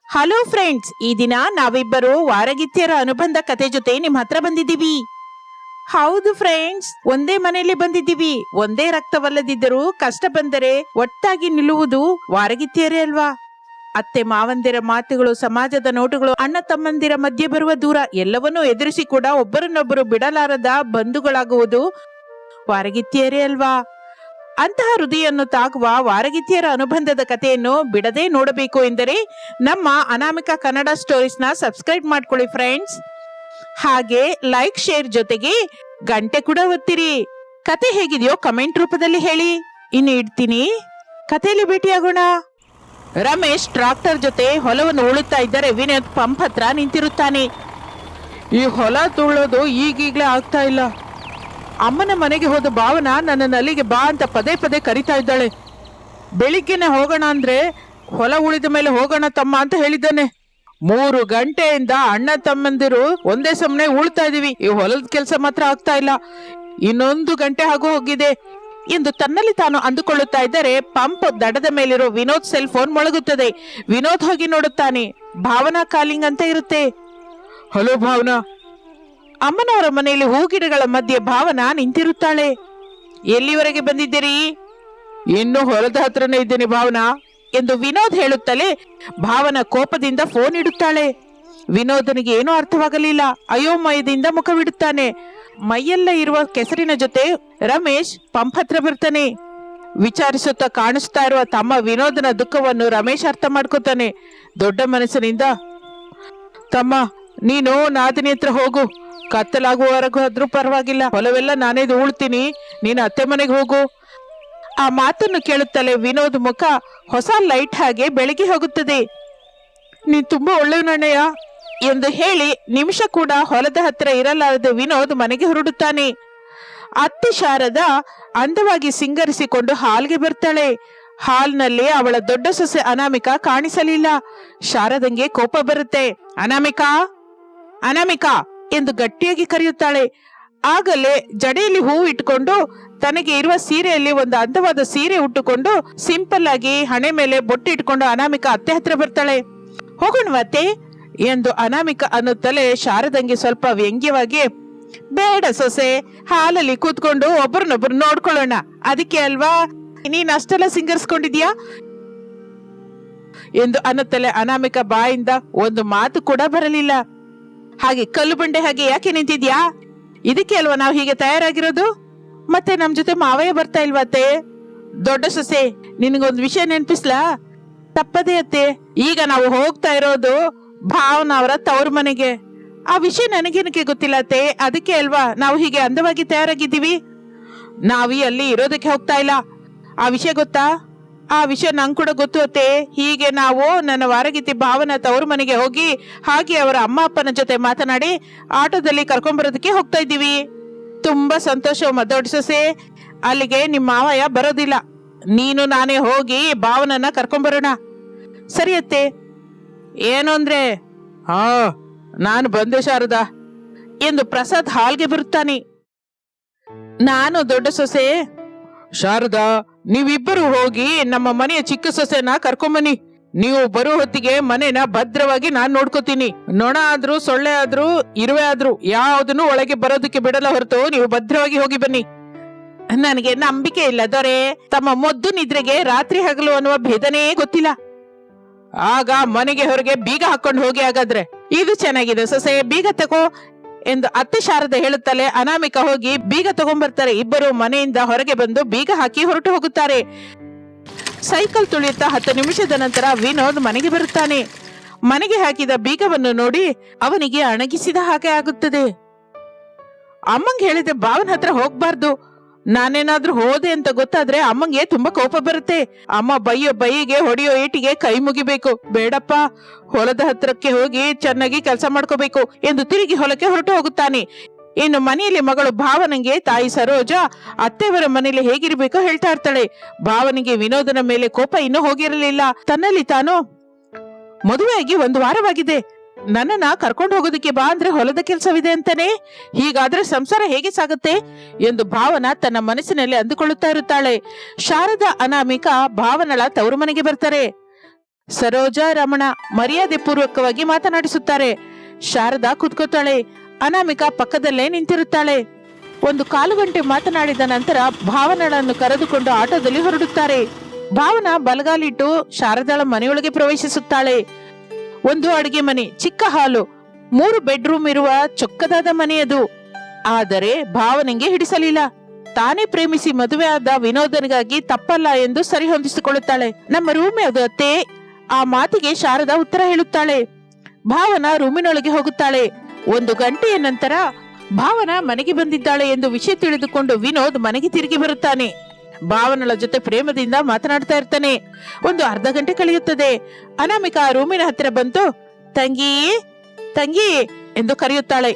Hello friends, ಈ ದಿನ ನಾವಿಬ್ಬರು ವಾರಗಿತ್ತಿಯರ ಅನುಬಂಧ ಕತೆ ಜೊತೆ ನಿಮ್ಮ ಹತ್ರ ಬಂದಿದ್ದೀವಿ. ಹೌದು ಫ್ರೆಂಡ್ಸ್, ಒಂದೇ ಮನೆಯಲ್ಲಿ ಬಂದಿದ್ದೀವಿ. ಒಂದೇ ರಕ್ತವಲ್ಲದಿದ್ದರೂ ಕಷ್ಟ ಬಂದರೆ ಒಟ್ಟಾಗಿ ನಿಲ್ಲುವುದು ವಾರಗಿತ್ತಿಯರೇ ಅಲ್ವಾ? ಅತ್ತೆ ಮಾವಂದಿರ ಮಾತುಗಳು, ಸಮಾಜದ ನೋಟುಗಳು, ಅಣ್ಣ ತಮ್ಮಂದಿರ ಮಧ್ಯೆ ಬರುವ ದೂರ ಎಲ್ಲವನ್ನೂ ಎದುರಿಸಿ ಕೂಡ ಒಬ್ಬರನ್ನೊಬ್ಬರು ಬಿಡಲಾರದ ಬಂಧುಗಳಾಗುವುದು ವಾರಗಿತ್ತಿಯರೇ ಅಲ್ವಾ? ಅಂತಹ ಹೃದಯನ್ನು ತಾಗುವ ವಾರಗಿತ್ತಿಯರ ಅನುಬಂಧದ ಕಥೆಯನ್ನು ಬಿಡದೆ ನೋಡಬೇಕು ಎಂದರೆ ನಮ್ಮ ಅನಾಮಿಕಾ ಕನ್ನಡ ಸ್ಟೋರೀಸ್ನ ಸಬ್ಸ್ಕ್ರೈಬ್ ಮಾಡ್ಕೊಳ್ಳಿ ಫ್ರೆಂಡ್ಸ್. ಹಾಗೆ ಲೈಕ್, ಶೇರ್ ಜೊತೆಗೆ ಗಂಟೆ ಕೂಡ ಒತ್ತಿರಿ. ಕತೆ ಹೇಗಿದೆಯೋ ಕಮೆಂಟ್ ರೂಪದಲ್ಲಿ ಹೇಳಿ. ಇನ್ನು ಇಡ್ತೀನಿ, ಕಥೆಯಲ್ಲಿ ಭೇಟಿಯಾಗೋಣ. ರಮೇಶ್ ಟ್ರಾಕ್ಟರ್ ಜೊತೆ ಹೊಲವನ್ನು ಉಳುತ್ತಾ ಇದ್ದರೆ ವಿನೋದ್ ಪಂಪ್ ಹತ್ರ ನಿಂತಿರುತ್ತಾನೆ. ಈ ಹೊಲ ತುಳ್ಳೋದು ಈಗೀಗ್ಲೇ ಆಗ್ತಾ ಇಲ್ಲ. ಅಮ್ಮನ ಮನೆಗೆ ಹೋದ ಭಾವನ ನನ್ನನ್ನು ಅಲ್ಲಿಗೆ ಬಾ ಅಂತ ಪದೇ ಪದೇ ಕರಿತಾ ಇದ್ದಾಳೆ. ಬೆಳಿಗ್ಗೆನೆ ಹೋಗೋಣ ಅಂದ್ರೆ ಹೊಲ ಉಳಿದ ಮೇಲೆ ಹೋಗೋಣ ತಮ್ಮ ಅಂತ ಹೇಳಿದ್ದಾನೆ. 3 ಗಂಟೆಯಿಂದ ಅಣ್ಣ ತಮ್ಮಂದಿರು ಒಂದೇ ಸಮನೆ ಉಳ್ತಾ ಇದೀವಿ. ಈ ಹೊಲದ ಕೆಲಸ ಮಾತ್ರ ಆಗ್ತಾ ಇಲ್ಲ. 1 ಗಂಟೆ ಹಾಗೂ ಹೋಗಿದೆ ಎಂದು ತನ್ನಲ್ಲಿ ತಾನು ಅಂದುಕೊಳ್ಳುತ್ತಾ ಇದ್ದರೆ ಪಂಪ್ ದಡದ ಮೇಲಿರೋ ವಿನೋದ್ ಸೆಲ್ ಫೋನ್ ಮೊಳಗುತ್ತದೆ. ವಿನೋದ್ ಹೋಗಿ ನೋಡುತ್ತಾನೆ. ಭಾವನಾ ಕಾಲಿಂಗ್ ಅಂತ ಇರುತ್ತೆ. ಹಲೋ ಭಾವನಾ. ಅಮ್ಮನವರ ಮನೆಯಲ್ಲಿ ಹೂಗಿಡಗಳ ಮಧ್ಯೆ ಭಾವನಾ ನಿಂತಿರುತ್ತಾಳೆ. ಎಲ್ಲಿವರೆಗೆ ಬಂದಿದ್ದೀರಿ? ಇನ್ನು ಹೊಲದ ಹತ್ರನೇ ಇದ್ದೇನೆ ಭಾವನಾ ಎಂದು ವಿನೋದ್ ಹೇಳುತ್ತಲೇ ಭಾವನಾ ಕೋಪದಿಂದ ಫೋನ್ ಇಡುತ್ತಾಳೆ. ವಿನೋದನಿಗೆ ಏನೂ ಅರ್ಥವಾಗಲಿಲ್ಲ. ಅಯೋಮಯದಿಂದ ಮುಖವಿಡುತ್ತಾನೆ. ಮೈಯೆಲ್ಲ ಇರುವ ಕೆಸರಿನ ಜೊತೆ ರಮೇಶ್ ಪಂಪ್ ಹತ್ರ ಬರ್ತಾನೆ. ವಿಚಾರಿಸುತ್ತಾ ಕಾಣಿಸ್ತಾ ಇರುವ ತಮ್ಮ ವಿನೋದನ ದುಃಖವನ್ನು ರಮೇಶ್ ಅರ್ಥ ಮಾಡ್ಕೋತಾನೆ. ದೊಡ್ಡ ಮನಸ್ಸಿನಿಂದ, ತಮ್ಮ ನೀನು ನಾದಿನಿ ಹತ್ರ ಹೋಗು. ಕತ್ತಲಾಗುವವರೆಗೂ ಆದ್ರೂ ಪರವಾಗಿಲ್ಲ, ಹೊಲವೆಲ್ಲ ನಾನೇ ಉಳ್ತೀನಿ. ನೀನು ಅತ್ತೆ ಮನೆಗೆ ಹೋಗು. ಆ ಮಾತನ್ನು ಕೇಳುತ್ತಲೇ ವಿನೋದ್ ಮುಖ ಹೊಸ ಲೈಟ್ ಹಾಗೆ ಬೆಳಗಿ ಹೋಗುತ್ತದೆ. ನೀನ್ ತುಂಬಾ ಒಳ್ಳೆಯವನಣ್ಣಯ್ಯ ಎಂದು ಹೇಳಿ ನಿಮಿಷ ಕೂಡ ಹೊಲದ ಹತ್ರ ಇರಲಾರದೆ ವಿನೋದ್ ಮನೆಗೆ ಹೊರಡುತ್ತಾನೆ. ಅತ್ತೆ ಶಾರದ ಅಂದವಾಗಿ ಸಿಂಗರಿಸಿಕೊಂಡು ಹಾಲ್ಗೆ ಬರ್ತಾಳೆ. ಹಾಲ್ನಲ್ಲಿ ಅವಳ ದೊಡ್ಡ ಸೊಸೆ ಅನಾಮಿಕಾ ಕಾಣಿಸಲಿಲ್ಲ. ಶಾರದಂಗೆ ಕೋಪ ಬರುತ್ತೆ. ಅನಾಮಿಕಾ, ಅನಾಮಿಕಾ ಎಂದು ಗಟ್ಟಿಯಾಗಿ ಕರೆಯುತ್ತಾಳೆ. ಆಗಲೇ ಜಡೆಯಲ್ಲಿ ಹೂ ಇಟ್ಟುಕೊಂಡು ತನಗೆ ಇರುವ ಸೀರೆಯಲ್ಲಿ ಒಂದು ಅಂದವಾದ ಸೀರೆ ಉಟ್ಟುಕೊಂಡು ಸಿಂಪಲ್ ಆಗಿ ಹಣೆ ಮೇಲೆ ಬೊಟ್ಟು ಇಟ್ಕೊಂಡು ಅನಾಮಿಕಾ ಅತ್ತೆ ಹತ್ರ ಬರ್ತಾಳೆ. ಹೋಗೋಣವತ್ತೆ ಎಂದು ಅನಾಮಿಕಾ ಅನ್ನುತ್ತಲೇ ಶಾರದಂಗೆ ಸ್ವಲ್ಪ ವ್ಯಂಗ್ಯವಾಗಿ, ಬೇಡ ಸೊಸೆ, ಹಾಲಲ್ಲಿ ಕೂತ್ಕೊಂಡು ಒಬ್ಬರನ್ನೊಬ್ಬರು ನೋಡ್ಕೊಳ್ಳೋಣ, ಅದಕ್ಕೆ ಅಲ್ವಾ ನೀನ್ ಅಷ್ಟೆಲ್ಲ ಸಿಂಗರಿಸ್ಕೊಂಡಿದ್ಯಾ ಎಂದು ಅನ್ನುತ್ತಲೇ ಅನಾಮಿಕಾ ಬಾಯಿಂದ ಒಂದು ಮಾತು ಕೂಡ ಬರಲಿಲ್ಲ. ಹಾಗೆ ಕಲ್ಲು ಬಂಡೆ ಹಾಗೆ ಯಾಕೆ ನಿಂತಿದ್ಯಾ? ಇದಕ್ಕೆ ಅಲ್ವಾ ನಾವು ಹೀಗೆ ತಯಾರಾಗಿರೋದು? ಮತ್ತೆ ನಮ್ ಜೊತೆ ಮಾವಯ್ಯ ಬರ್ತಾ ಇಲ್ವತ್ತೆ? ದೊಡ್ಡ ಸೊಸೆ, ನಿನಗೊಂದು ವಿಷಯ ನೆನ್ಪಿಸ್ಲಾ? ತಪ್ಪದೇ ಅತ್ತೆ, ಈಗ ನಾವು ಹೋಗ್ತಾ ಇರೋದು ಭಾವನಾ ಅವರ ತವ್ರ ಮನೆಗೆ. ಆ ವಿಷಯ ನನಗೇನಕ್ಕೆ ಗೊತ್ತಿಲ್ಲ ಅತ್ತೆ, ಅದಕ್ಕೆ ಅಲ್ವಾ ನಾವು ಹೀಗೆ ಅಂದವಾಗಿ ತಯಾರಾಗಿದ್ದೀವಿ. ನಾವಿ ಅಲ್ಲಿ ಇರೋದಕ್ಕೆ ಹೋಗ್ತಾ ಇಲ್ಲ. ಆ ವಿಷಯ ಗೊತ್ತಾ? ಆ ವಿಷಯ ನಂಗೆ ಕೂಡ ಗೊತ್ತು ಅತ್ತೆ. ಹೀಗೆ ನಾವು ನನ್ನ ವಾರಗಿತ್ತಿ ಭಾವನ ತವ್ರ ಮನೆಗೆ ಹೋಗಿ ಹಾಗೆ ಅವರ ಅಮ್ಮ ಅಪ್ಪನ ಜೊತೆ ಮಾತನಾಡಿ ಆಟೋದಲ್ಲಿ ಕರ್ಕೊಂಡ್ಬರೋದಕ್ಕೆ ಹೋಗ್ತಾ ಇದ್ದೀವಿ. ತುಂಬಾ ಸಂತೋಷ ದೊಡ್ಡ ಸೊಸೆ. ಅಲ್ಲಿಗೆ ನಿಮ್ಮ ಮಾವಯ್ಯ ಬರೋದಿಲ್ಲ. ನೀನು ನಾನೇ ಹೋಗಿ ಭಾವನನ್ನ ಕರ್ಕೊಂಡ್ಬರೋಣ. ಸರಿ ಅತ್ತೆ. ಏನು ಅಂದ್ರೆ, ಹಾ ನಾನು ಬಂದೆ ಶಾರದಾ ಎಂದು ಪ್ರಸಾದ್ ಹಾಲ್ಗೆ ಬರುತ್ತಾನೆ. ನಾನು ದೊಡ್ಡ ಸೊಸೆ. ಶಾರದಾ, ನೀವಿಬ್ಬರು ಹೋಗಿ ನಮ್ಮ ಮನೆಯ ಚಿಕ್ಕ ಸೊಸೆನ ಕರ್ಕೊಂಬನ್ನಿ. ನೀವು ಬರೋ ಹೊತ್ತಿಗೆ ಮನೆನ ಭದ್ರವಾಗಿ ನಾನ್ ನೋಡ್ಕೋತೀನಿ. ನೊಣ ಆದ್ರೂ ಸೊಳ್ಳೆ ಆದ್ರೂ ಇರುವೆ ಆದ್ರೂ ಯಾವ್ದನ್ನು ಒಳಗೆ ಬರೋದಕ್ಕೆ ಬಿಡಲ್ಲ ಹೊರತು ನೀವು ಭದ್ರವಾಗಿ ಹೋಗಿ ಬನ್ನಿ. ನನಗೆ ನಂಬಿಕೆ ಇಲ್ಲ ದೊರೆ. ತಮ್ಮ ಮೊದ್ದು ನಿದ್ರೆಗೆ ರಾತ್ರಿ ಹಗಲು ಅನ್ನುವ ಭೇದನೇ ಗೊತ್ತಿಲ್ಲ. ಆಗ ಮನೆಗೆ ಹೊರಗೆ ಬೀಗ ಹಾಕೊಂಡು ಹೋಗಿ. ಹಾಗಾದ್ರೆ ಇದು ಚೆನ್ನಾಗಿದೆ ಸೊಸೆ, ಬೀಗ ತಗೋ ಎಂದು ಅತ್ತೆ ಶಾರದ ಹೇಳುತ್ತಲೇ ಅನಾಮಿಕಾ ಹೋಗಿ ಬೀಗ ತಗೊಂಡ್ಬರ್ತಾರೆ. ಇಬ್ಬರು ಮನೆಯಿಂದ ಹೊರಗೆ ಬಂದು ಬೀಗ ಹಾಕಿ ಹೊರಟು ಹೋಗುತ್ತಾರೆ. ಸೈಕಲ್ ತುಳಿಯುತ್ತಾ 10 ನಿಮಿಷದ ನಂತರ ವಿನೋದ್ ಮನೆಗೆ ಬರುತ್ತಾನೆ. ಮನೆಗೆ ಹಾಕಿದ ಬೀಗವನ್ನು ನೋಡಿ ಅವನಿಗೆ ಅಣಗಿಸಿದ ಹಾಗೆ ಆಗುತ್ತದೆ. ಅಮ್ಮಂಗೆ ಹೇಳಿದೆ ಭಾವನ ಹತ್ರ ಹೋಗ್ಬಾರ್ದು. ನಾನೇನಾದ್ರೂ ಹೋದೆ ಅಂತ ಗೊತ್ತಾದ್ರೆ ಅಮ್ಮಂಗೆ ತುಂಬಾ ಕೋಪ ಬರುತ್ತೆ. ಅಮ್ಮ ಬೈಯೋ ಬೈಗೆ, ಹೊಡೆಯೋ ಏಟಿಗೆ ಕೈ ಮುಗಿಬೇಕು. ಬೇಡಪ್ಪ, ಹೊಲದ ಹತ್ರಕ್ಕೆ ಹೋಗಿ ಚೆನ್ನಾಗಿ ಕೆಲಸ ಮಾಡ್ಕೋಬೇಕು ಎಂದು ತಿರುಗಿ ಹೊಲಕ್ಕೆ ಹೊರಟು ಹೋಗುತ್ತಾನೆ. ಇನ್ನು ಮನೆಯಲ್ಲಿ ಮಗಳು ಭಾವನಿಗೆ ತಾಯಿ ಸರೋಜ ಅತ್ತೆಯವರ ಮನೆಯಲ್ಲಿ ಹೇಗಿರ್ಬೇಕೋ ಹೇಳ್ತಾ ಇರ್ತಾಳೆ. ಭಾವನಿಗೆ ವಿನೋದನ ಮೇಲೆ ಕೋಪ ಇನ್ನೂ ಹೋಗಿರಲಿಲ್ಲ. ತನ್ನಲ್ಲಿ ತಾನು, ಮದುವೆಯಾಗಿ 1 ವಾರವಾಗಿದೆ, ನನ್ನನ್ನ ಕರ್ಕೊಂಡು ಹೋಗೋದಕ್ಕೆ ಬಾ ಅಂದ್ರೆ ಹೊಲದ ಕೆಲಸವಿದೆ ಅಂತಾನೆ. ಹೀಗಾದ್ರೆ ಸಂಸಾರ ಹೇಗೆ ಸಾಗುತ್ತೆ ಎಂದು ಭಾವನಾ ತನ್ನ ಮನಸ್ಸಿನಲ್ಲಿ ಅಂದುಕೊಳ್ಳುತ್ತಾ ಇರುತ್ತಾಳೆ. ಶಾರದಾ, ಅನಾಮಿಕಾ ಭಾವನಳ ತವರು ಮನೆಗೆ ಬರ್ತಾರೆ. ಸರೋಜ ರಮಣ ಮರ್ಯಾದೆ ಪೂರ್ವಕವಾಗಿ ಮಾತನಾಡಿಸುತ್ತಾರೆ. ಶಾರದಾ ಕುತ್ಕೋತಾಳೆ. ಅನಾಮಿಕಾ ಪಕ್ಕದಲ್ಲೇ ನಿಂತಿರುತ್ತಾಳೆ. 1/4 ಗಂಟೆ ಮಾತನಾಡಿದ ನಂತರ ಭಾವನಳನ್ನು ಕರೆದುಕೊಂಡು ಆಟೋದಲ್ಲಿ ಹೊರಡುತ್ತಾರೆ. ಭಾವನಾ ಬಲಗಾಲಿಟ್ಟು ಶಾರದಾಳ ಮನೆಯೊಳಗೆ ಪ್ರವೇಶಿಸುತ್ತಾಳೆ. ಒಂದು ಅಡಿಗೆ ಮನೆ, ಚಿಕ್ಕ ಹಾಲು, 3 ಬೆಡ್ರೂಮ್ ಇರುವ ಚೊಕ್ಕದಾದ ಮನೆಯದು. ಆದರೆ ಭಾವನೆಗೆ ಹಿಡಿಸಲಿಲ್ಲ. ತಾನೇ ಪ್ರೇಮಿಸಿ ಮದುವೆ ಆದ ವಿನೋದನಿಗಾಗಿ ತಪ್ಪಲ್ಲ ಎಂದು ಸರಿ ಹೊಂದಿಸಿಕೊಳ್ಳುತ್ತಾಳೆ. ನಮ್ಮ ರೂಮ್ ಯಾವುದು ಅತ್ತೆ? ಆ ಮಾತಿಗೆ ಶಾರದಾ ಉತ್ತರ ಹೇಳುತ್ತಾಳೆ. ಭಾವನಾ ರೂಮಿನೊಳಗೆ ಹೋಗುತ್ತಾಳೆ. 1 ಗಂಟೆಯ ನಂತರ ಭಾವನಾ ಮನೆಗೆ ಬಂದಿದ್ದಾಳೆ ಎಂದು ವಿಷಯ ತಿಳಿದುಕೊಂಡು ವಿನೋದ್ ಮನೆಗೆ ತಿರುಗಿ ಬರುತ್ತಾನೆ. ಭಾವನಳ ಜೊತೆ ಪ್ರೇಮದಿಂದ ಮಾತನಾಡ್ತಾ ಇರ್ತಾನೆ. 1/2 ಗಂಟೆ ಕಳೆಯುತ್ತದೆ. ಅನಾಮಿಕಾ ರೂಮಿನ ಹತ್ತಿರ ಬಂತು. ತಂಗಿ ತಂಗಿ ಎಂದು ಕರೆಯುತ್ತಾಳೆ.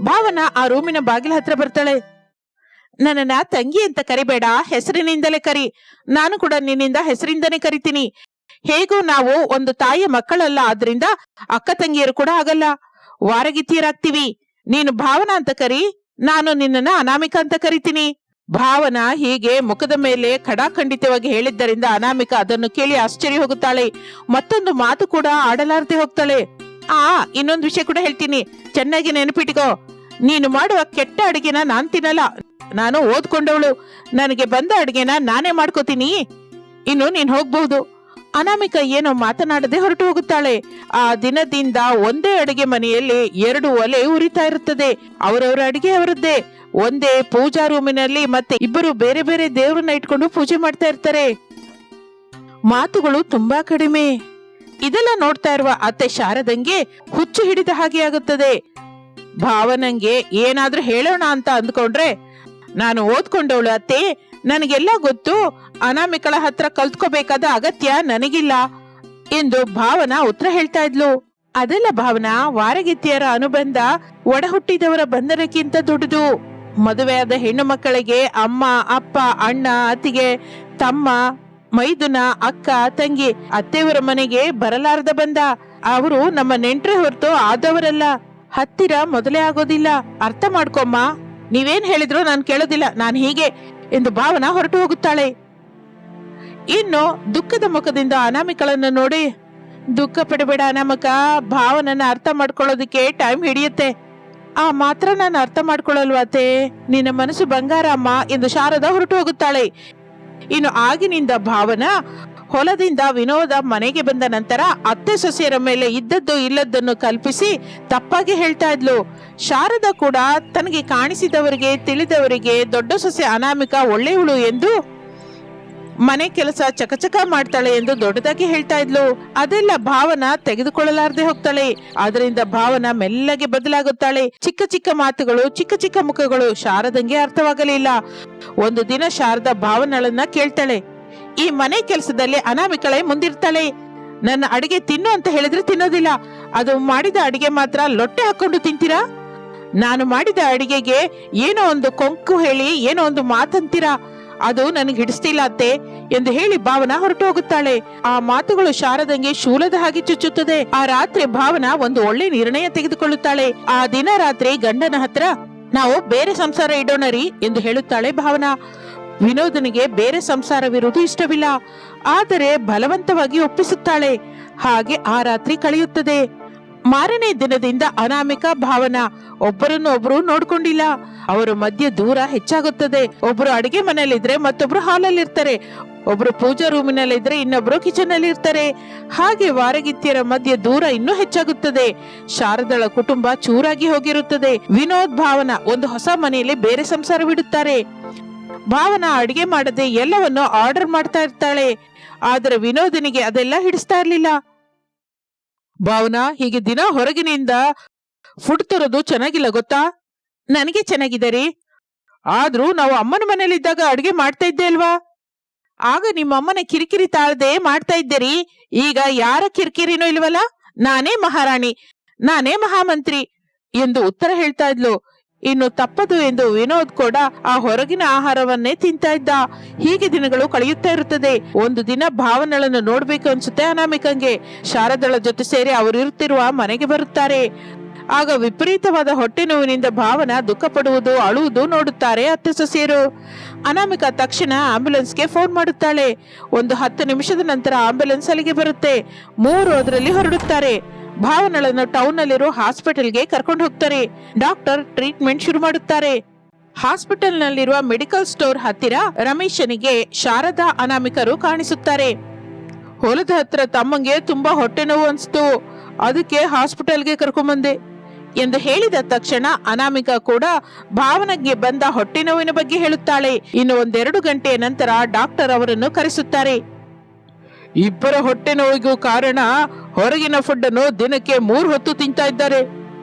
ಭಾವನಾ ಆ ರೂಮಿನ ಬಾಗಿಲ ಹತ್ರ ಬರ್ತಾಳೆ. ನನ್ನನ್ನ ತಂಗಿ ಅಂತ ಕರಿಬೇಡ, ಹೆಸರಿನಿಂದಲೇ ಕರಿ. ನಾನು ಕೂಡ ನಿನ್ನಿಂದ ಹೆಸರಿಂದನೇ ಕರಿತೀನಿ. ಹೇಗೂ ನಾವು ಒಂದು ತಾಯಿಯ ಮಕ್ಕಳಲ್ಲ, ಆದ್ರಿಂದ ಅಕ್ಕ ತಂಗಿಯರು ಕೂಡ ಆಗಲ್ಲ, ವಾರಗಿತ್ತಿಯರಾಗ್ತೀವಿ. ನೀನು ಭಾವನಾ ಅಂತ ಕರಿ, ನಾನು ನಿನ್ನನ್ನ ಅನಾಮಿಕಾ ಅಂತ ಕರಿತೀನಿ. ಭಾವನಾ ಹೀಗೆ ಮುಖದ ಮೇಲೆ ಖಡಾಖಂಡಿತವಾಗಿ ಹೇಳಿದ್ದರಿಂದ ಅನಾಮಿಕಾ ಅದನ್ನು ಕೇಳಿ ಆಶ್ಚರ್ಯ ಹೋಗುತ್ತಾಳೆ. ಮತ್ತೊಂದು ಮಾತು ಕೂಡ ಆಡಲಾರದೆ ಹೋಗ್ತಾಳೆ. ಇನ್ನೊಂದು ವಿಷಯ ಕೂಡ ಹೇಳ್ತೀನಿ, ಚೆನ್ನಾಗಿ ನೆನಪಿಟ್ಕೋ. ನೀನು ಮಾಡುವ ಕೆಟ್ಟ ಅಡಿಗೆನ ನಾನ್ ತಿನ್ನಲ್ಲ. ನಾನು ಓದ್ಕೊಂಡವಳು, ನನಗೆ ಬಂದ ಅಡಿಗೆನ ನಾನೇ ಮಾಡ್ಕೋತೀನಿ. ಇನ್ನು ನೀನ್ ಹೋಗ್ಬಹುದು. ಅನಾಮಿಕಾ ಏನೋ ಮಾತನಾಡದೆ ಹೊರಟು ಹೋಗುತ್ತಾಳೆ. ಆ ದಿನದಿಂದ ಒಂದೇ ಅಡಿಗೆ ಮನೆಯಲ್ಲಿ 2 ಒಲೆ ಉರಿತಾ ಇರುತ್ತದೆ. ಅವರವರ ಅಡಿಗೆ ಅವರದ್ದೇ. ಒಂದೇ ಪೂಜಾ ರೂಮಿನಲ್ಲಿ ಮತ್ತೆ ಇಬ್ಬರು ಬೇರೆ ಬೇರೆ ದೇವರನ್ನ ಇಟ್ಕೊಂಡು ಪೂಜೆ ಮಾಡ್ತಾ ಇರ್ತಾರೆ. ಮಾತುಗಳು ತುಂಬಾ ಕಡಿಮೆ. ಇದೆಲ್ಲ ನೋಡ್ತಾ ಇರುವ ಅತ್ತೆ ಶಾರದಂಗೆ ಹುಚ್ಚು ಹಿಡಿದ ಹಾಗೆ ಆಗುತ್ತದೆ. ಭಾವನಂಗೆ ಏನಾದ್ರೂ ಹೇಳೋಣ ಅಂತ ಅಂದ್ಕೊಂಡ್ರೆ, ನಾನು ಓದ್ಕೊಂಡವಳು ಅತ್ತೆ, ನನಗೆಲ್ಲ ಗೊತ್ತು, ಅನಾಮಿಕಳ ಹತ್ರ ಕಲ್ತ್ಕೋಬೇಕಾದ ಅಗತ್ಯ ನನಗಿಲ್ಲ ಎಂದು ಭಾವನಾ ಉತ್ತರ ಹೇಳ್ತಾ ಇದ್ಲು. ಅದೆಲ್ಲ ಭಾವನಾ, ವಾರಗಿತ್ತಿಯರ ಅನುಬಂಧ ಒಡ ಹುಟ್ಟಿದವರ ಬಂಧನಕ್ಕಿಂತ ದೊಡ್ಡದು. ಮದುವೆಯಾದ ಹೆಣ್ಣು ಮಕ್ಕಳಿಗೆ ಅಮ್ಮ, ಅಪ್ಪ, ಅಣ್ಣ, ಅತ್ತಿಗೆ, ತಮ್ಮ, ಮೈದುನ, ಅಕ್ಕ, ತಂಗಿ, ಅತ್ತೆಯವರ ಮನೆಗೆ ಬರಲಾರದ ಬಂದ. ಅವರು ನಮ್ಮ ನೆಂಟ್ರೆ ಹೊರತು ಆದವರಲ್ಲ, ಹತ್ತಿರ ಮೊದಲೇ ಆಗೋದಿಲ್ಲ. ಅರ್ಥ ಮಾಡ್ಕೊಮ್ಮ. ನೀವೇನ್ ಹೇಳಿದ್ರು ನಾನು ಕೇಳೋದಿಲ್ಲ, ನಾನು ಹೀಗೆ ಎಂದು ಭಾವನಾ ಹೊರಟು ಹೋಗುತ್ತಾಳೆ. ಇನ್ನು ದುಃಖದ ಮುಖದಿಂದ ಅನಾಮಿಕಳನ್ನು ನೋಡಿ, ದುಃಖ ಪಡಬೇಡ ಅನಾಮಿಕ, ಭಾವನನ್ನ ಅರ್ಥ ಮಾಡ್ಕೊಳ್ಳೋದಕ್ಕೆ ಟೈಮ್ ಹಿಡಿಯುತ್ತೆ. ಆ ಮಾತ್ರ ನಾನು ಅರ್ಥ ಮಾಡ್ಕೊಳ್ಳಲ್ವಾತೆ, ನಿನ್ನ ಮನಸ್ಸು ಬಂಗಾರ ಅಮ್ಮ ಎಂದು ಶಾರದಾ ಹೊರಟು ಹೋಗುತ್ತಾಳೆ. ಇನ್ನು ಆಗಿನಿಂದ ಭಾವನಾ ಹೊಲದಿಂದ ವಿನೋದ ಮನೆಗೆ ಬಂದ ನಂತರ ಅತ್ತೆ ಸೊಸೆಯರ ಮೇಲೆ ಇದ್ದದ್ದು ಇಲ್ಲದನ್ನು ಕಲ್ಪಿಸಿ ತಪ್ಪಾಗಿ ಹೇಳ್ತಾ ಇದ್ಲು. ಶಾರದಾ ಕೂಡ ತನಗೆ ಕಾಣಿಸಿದವರಿಗೆ ತಿಳಿದವರಿಗೆ ದೊಡ್ಡ ಸೊಸೆ ಅನಾಮಿಕಾ ಒಳ್ಳೆಯವಳು ಎಂದು, ಮನೆ ಕೆಲಸ ಚಕಚಕ ಮಾಡ್ತಾಳೆ ಎಂದು ದೊಡ್ಡದಾಗಿ ಹೇಳ್ತಾ ಇದ್ಲು. ಅದೆಲ್ಲ ಭಾವನಾ ತೆಗೆದುಕೊಳ್ಳಲಾರದೆ ಹೋಗ್ತಾಳೆ. ಆದ್ರಿಂದ ಭಾವನಾ ಮೆಲ್ಲಗೆ ಬದಲಾಗುತ್ತಾಳೆ. ಚಿಕ್ಕ ಚಿಕ್ಕ ಮಾತುಗಳು, ಚಿಕ್ಕ ಚಿಕ್ಕ ಮುಖಗಳು ಶಾರದಂಗೆ ಅರ್ಥವಾಗಲಿಲ್ಲ. ಒಂದು ದಿನ ಶಾರದಾ ಭಾವನಳನ್ನ ಕೇಳ್ತಾಳೆ, ಈ ಮನೆ ಕೆಲಸದಲ್ಲಿ ಅನಾಮಿಕಳೆ ಮುಂದಿರ್ತಾಳೆ. ನನ್ನ ಅಡಿಗೆ ತಿನ್ನು ಅಂತ ಹೇಳಿದ್ರೆ ತಿನ್ನೋದಿಲ್ಲ, ಅದು ಮಾಡಿದ ಅಡಿಗೆ ಮಾತ್ರ ಲೊಟ್ಟೆ ಹಾಕೊಂಡು ತಿಂತೀರಾ? ನಾನು ಮಾಡಿದ ಅಡಿಗೆಗೆ ಏನೋ ಒಂದು ಕೊಂಕು ಹೇಳಿ ಏನೋ ಒಂದು ಮಾತಂತೀರಾ, ಅದು ನನಗೆ ಹಿಡಿಸ್ತಿಲ್ಲ ಅತ್ತೆ ಎಂದು ಹೇಳಿ ಭಾವನಾ ಹೊರಟು ಹೋಗುತ್ತಾಳೆ. ಆ ಮಾತುಗಳು ಶಾರದಂಗೆ ಶೂಲದ ಹಾಗೆ ಚುಚ್ಚುತ್ತದೆ. ಆ ರಾತ್ರಿ ಭಾವನಾ ಒಂದು ಒಳ್ಳೆ ನಿರ್ಣಯ ತೆಗೆದುಕೊಳ್ಳುತ್ತಾಳೆ. ಆ ದಿನ ರಾತ್ರಿ ಗಂಡನ ಹತ್ರ, ನಾವು ಬೇರೆ ಸಂಸಾರ ಇಡೋಣ ರೀ ಎಂದು ಹೇಳುತ್ತಾಳೆ ಭಾವನಾ. ವಿನೋದನಿಗೆ ಬೇರೆ ಸಂಸಾರವಿರುವುದು ಇಷ್ಟವಿಲ್ಲ, ಆದರೆ ಬಲವಂತವಾಗಿ ಒಪ್ಪಿಸುತ್ತಾಳೆ. ಹಾಗೆ ಆ ರಾತ್ರಿ ಕಳೆಯುತ್ತದೆ. ಮಾರನೇ ದಿನದಿಂದ ಅನಾಮಿಕಾ ಭಾವನಾ ಒಬ್ಬರನ್ನೊಬ್ರು ನೋಡ್ಕೊಂಡಿಲ್ಲ. ಅವರ ಮಧ್ಯೆ ದೂರ ಹೆಚ್ಚಾಗುತ್ತದೆ. ಒಬ್ರು ಅಡಿಗೆ ಮನೆಯಲ್ಲಿದ್ರೆ ಮತ್ತೊಬ್ರು ಹಾಲಲ್ಲಿ ಇರ್ತಾರೆ, ಒಬ್ರು ಪೂಜಾ ರೂಮಿನಲ್ಲಿದ್ರೆ ಇನ್ನೊಬ್ರು ಕಿಚನ್ ಅಲ್ಲಿ ಇರ್ತಾರೆ. ಹಾಗೆ ವಾರಗಿತ್ತಿಯರ ಮಧ್ಯೆ ದೂರ ಇನ್ನೂ ಹೆಚ್ಚಾಗುತ್ತದೆ. ಶಾರದಳ ಕುಟುಂಬ ಚೂರಾಗಿ ಹೋಗಿರುತ್ತದೆ. ವಿನೋದ್ ಭಾವನಾ ಒಂದು ಹೊಸ ಮನೆಯಲ್ಲಿ ಬೇರೆ ಸಂಸಾರವಿಡುತ್ತಾರೆ. ಭಾವನಾ ಅಡಿಗೆ ಮಾಡದೆ ಎಲ್ಲವನ್ನು ಆರ್ಡರ್ ಮಾಡ್ತಾ ಇರ್ತಾಳೆ. ಆದರೆ ವಿನೋದನಿಗೆ ಅದೆಲ್ಲ ಹಿಡಿಸ್ತಾ ಇರ್ಲಿಲ್ಲ. ಭಾವನಾ, ಹೀಗೆ ದಿನ ಹೊರಗಿನಿಂದ ಫುಡ್ ತರೋದು ಚೆನ್ನಾಗಿಲ್ಲ ಗೊತ್ತಾ? ನನಗೆ ಚೆನ್ನಾಗಿದೆ ರೀ, ಆದ್ರೂ ನಾವು ಅಮ್ಮನ ಮನೇಲಿದ್ದಾಗ ಅಡಿಗೆ ಮಾಡ್ತಾ ಇದ್ದೆ ಅಲ್ವಾ? ಆಗ ನಿಮ್ಮ ಅಮ್ಮನ ಕಿರಿಕಿರಿ ತಾಳದೆ ಮಾಡ್ತಾ ಇದ್ದೀರಿ. ಈಗ ಯಾರ ಕಿರಿಕಿರಿನೂ ಇಲ್ವಲ್ಲ, ನಾನೇ ಮಹಾರಾಣಿ, ನಾನೇ ಮಹಾಮಂತ್ರಿ ಎಂದು ಉತ್ತರ ಹೇಳ್ತಾ ಇದ್ಲು. ಇನ್ನು ತಪ್ಪದು ಎಂದು ವಿನೋದ್ ಕೂಡ ಆ ಹೊರಗಿನ ಆಹಾರವನ್ನೇ ತಿಂತಾ ಇದ್ದ. ಹೀಗೆ ದಿನಗಳು ಕಳೆಯುತ್ತಾ ಇರುತ್ತದೆ. ಒಂದು ದಿನ ಭಾವನಳನ್ನು ನೋಡ್ಬೇಕು ಅನ್ಸುತ್ತೆ ಅನಾಮಿಕಂಗೆ. ಶಾರದಳ ಜೊತೆ ಸೇರಿ ಅವರು ಇರುತ್ತಿರುವ ಮನೆಗೆ ಬರುತ್ತಾರೆ. ಆಗ ವಿಪರೀತವಾದ ಹೊಟ್ಟೆ ನೋವಿನಿಂದ ಭಾವನಾ ದುಃಖ ಪಡುವುದು, ಅಳುವುದು ನೋಡುತ್ತಾರೆ ಅತ್ತೆ ಸೊಸೆಯರು. ಅನಾಮಿಕಾ ತಕ್ಷಣ ಆಂಬ್ಯುಲೆನ್ಸ್ಗೆ ಫೋನ್ ಮಾಡುತ್ತಾಳೆ. ಒಂದು 10 ನಿಮಿಷದ ನಂತರ ಆಂಬ್ಯುಲೆನ್ಸ್ ಅಲ್ಲಿಗೆ ಬರುತ್ತೆ. 3 ಅದರಲ್ಲಿ ಹೊರಡುತ್ತಾರೆ. ಭಾವನಳನ್ನು ಟೌನ್ ನಲ್ಲಿರೋ ಹಾಸ್ಪಿಟಲ್ಗೆ ಕರ್ಕೊಂಡು ಹೋಗ್ತಾರೆ. ಡಾಕ್ಟರ್ ಟ್ರೀಟ್ಮೆಂಟ್ ಶುರು ಮಾಡುತ್ತಾರೆ. ಹಾಸ್ಪಿಟಲ್ ನಲ್ಲಿರುವ ಮೆಡಿಕಲ್ ಸ್ಟೋರ್ ಹತ್ತಿರ ರಮೇಶನಿಗೆ ಶಾರದಾ ಅನಾಮಿಕರು ಕಾಣಿಸುತ್ತಾರೆ. ಹೊಲದ ಹತ್ರ ತಮ್ಮಂಗೆ ತುಂಬಾ ಹೊಟ್ಟೆ ನೋವು ಅನ್ಸ್ತು, ಅದಕ್ಕೆ ಹಾಸ್ಪಿಟಲ್ಗೆ ಕರ್ಕೊಂಬಂದೆ ಎಂದು ಹೇಳಿದ ತಕ್ಷಣ ಅನಾಮಿಕಾ ಕೂಡ ಭಾವನೆಗೆ ಬಂದ ಹೊಟ್ಟೆ ನೋವಿನ ಬಗ್ಗೆ ಹೇಳುತ್ತಾಳೆ. ಇನ್ನು 1-2 ಗಂಟೆಯ ನಂತರ ಡಾಕ್ಟರ್ ಅವರನ್ನು ಕರೆಸುತ್ತಾರೆ. ಇಬ್ಬರ ಹೊಟ್ಟೆ ನೋವಿಗೂ ಕಾರಣ ಹೊರಗಿನ ಫುಡ್ ಅನ್ನು ದಿನಕ್ಕೆ 3 ಹೊತ್ತು ತಿಂತಾ ಇದ್ದಾರೆ.